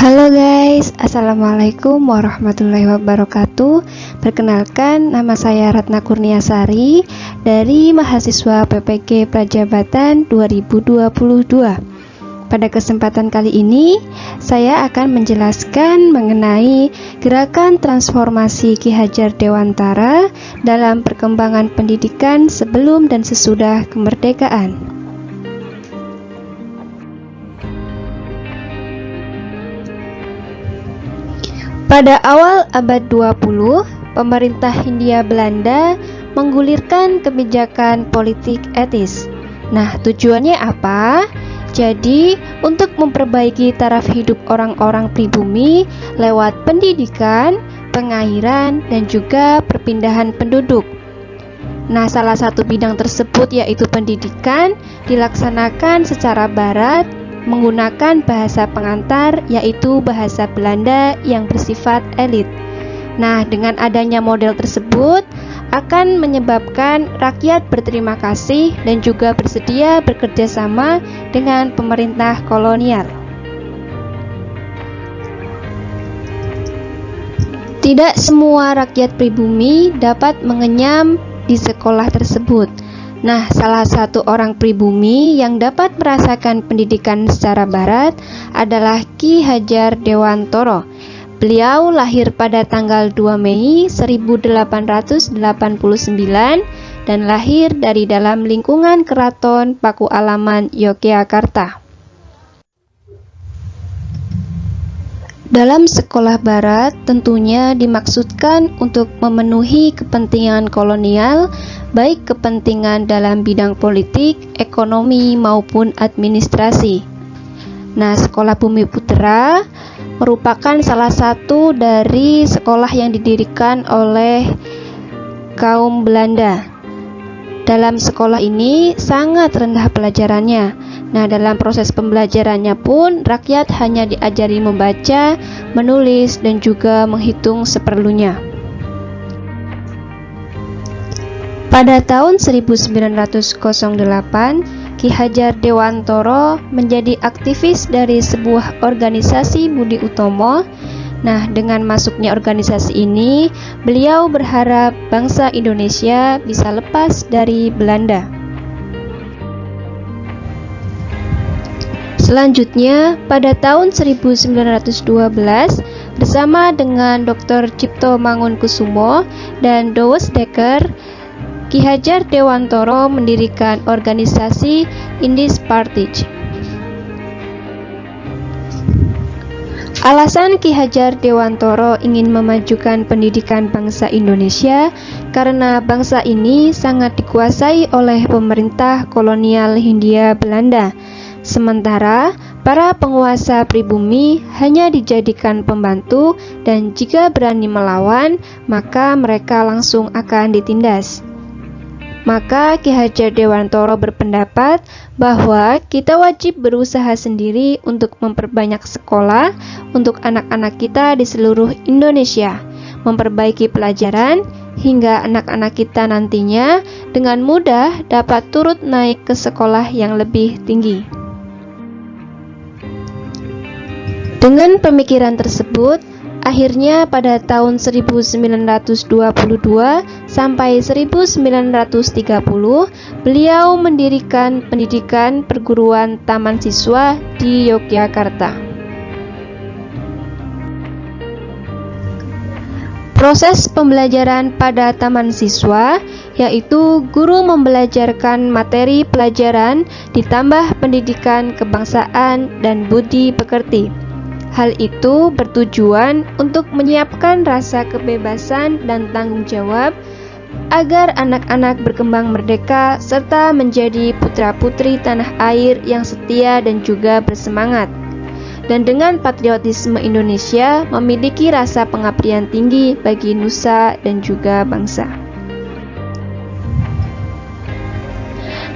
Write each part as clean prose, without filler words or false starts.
Halo guys, Assalamualaikum warahmatullahi wabarakatuh. Perkenalkan, nama saya Ratna Kurniasari dari mahasiswa PPG Prajabatan 2022. Pada kesempatan kali ini, saya akan menjelaskan mengenai gerakan transformasi Ki Hajar Dewantara dalam perkembangan pendidikan sebelum dan sesudah kemerdekaan. Pada awal abad 20, pemerintah Hindia Belanda menggulirkan kebijakan politik etis. Nah, tujuannya apa? Jadi, untuk memperbaiki taraf hidup orang-orang pribumi lewat pendidikan, pengairan, dan juga perpindahan penduduk. Nah, salah satu bidang tersebut yaitu pendidikan dilaksanakan secara barat menggunakan bahasa pengantar yaitu bahasa Belanda yang bersifat elit. Nah, dengan adanya model tersebut akan menyebabkan rakyat berterima kasih dan juga bersedia bekerja sama dengan pemerintah kolonial. Tidak semua rakyat pribumi dapat mengenyam di sekolah tersebut. Nah, salah satu orang pribumi yang dapat merasakan pendidikan secara barat adalah Ki Hajar Dewantara. Beliau lahir pada tanggal 2 Mei 1889 dan lahir dari dalam lingkungan Keraton Pakualaman, Yogyakarta. Dalam sekolah barat tentunya dimaksudkan untuk memenuhi kepentingan kolonial, baik kepentingan dalam bidang politik, ekonomi, maupun administrasi. Nah, Sekolah Bumi Putra merupakan salah satu dari sekolah yang didirikan oleh kaum Belanda. Dalam sekolah ini sangat rendah pelajarannya. Nah, dalam proses pembelajarannya pun rakyat hanya diajari membaca, menulis, dan juga menghitung seperlunya. Pada tahun 1908, Ki Hajar Dewantara menjadi aktivis dari sebuah organisasi Budi Utomo. Nah, dengan masuknya organisasi ini, beliau berharap bangsa Indonesia bisa lepas dari Belanda. Selanjutnya, pada tahun 1912, bersama dengan Dr. Cipto Mangunkusumo dan Douwe Dekker, Ki Hajar Dewantara mendirikan organisasi Indische Partij. Alasan Ki Hajar Dewantara ingin memajukan pendidikan bangsa Indonesia karena bangsa ini sangat dikuasai oleh pemerintah kolonial Hindia Belanda. Sementara para penguasa pribumi hanya dijadikan pembantu dan jika berani melawan, maka mereka langsung akan ditindas. Maka Ki Hajar Dewantara berpendapat bahwa kita wajib berusaha sendiri untuk memperbanyak sekolah untuk anak-anak kita di seluruh Indonesia, memperbaiki pelajaran hingga anak-anak kita nantinya dengan mudah dapat turut naik ke sekolah yang lebih tinggi. Dengan pemikiran tersebut, akhirnya pada tahun 1922 sampai 1930, beliau mendirikan pendidikan perguruan taman siswa di Yogyakarta. Proses pembelajaran pada taman siswa yaitu guru membelajarkan materi pelajaran ditambah pendidikan kebangsaan dan budi pekerti. Hal itu bertujuan untuk menyiapkan rasa kebebasan dan tanggung jawab agar anak-anak berkembang merdeka serta menjadi putra-putri tanah air yang setia dan juga bersemangat. Dan dengan patriotisme Indonesia memiliki rasa pengabdian tinggi bagi nusa dan juga bangsa.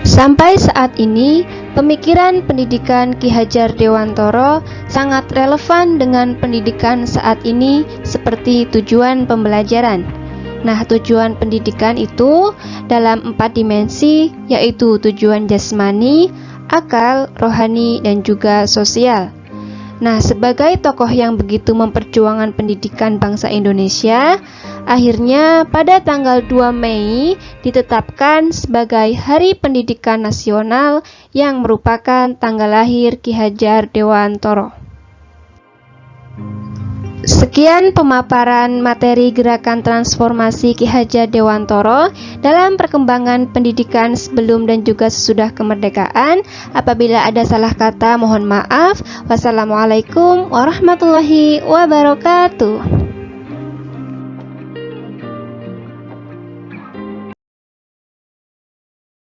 Sampai saat ini, pemikiran pendidikan Ki Hajar Dewantara sangat relevan dengan pendidikan saat ini seperti tujuan pembelajaran. Nah, tujuan pendidikan itu dalam 4 dimensi, yaitu tujuan jasmani, akal, rohani, dan juga sosial. Nah, sebagai tokoh yang begitu memperjuangkan pendidikan bangsa Indonesia, akhirnya pada tanggal 2 Mei ditetapkan sebagai Hari Pendidikan Nasional yang merupakan tanggal lahir Ki Hajar Dewantoro. Sekian pemaparan materi gerakan transformasi Ki Hajar Dewantoro dalam perkembangan pendidikan sebelum dan juga sesudah kemerdekaan. Apabila ada salah kata, mohon maaf. Wassalamualaikum warahmatullahi wabarakatuh.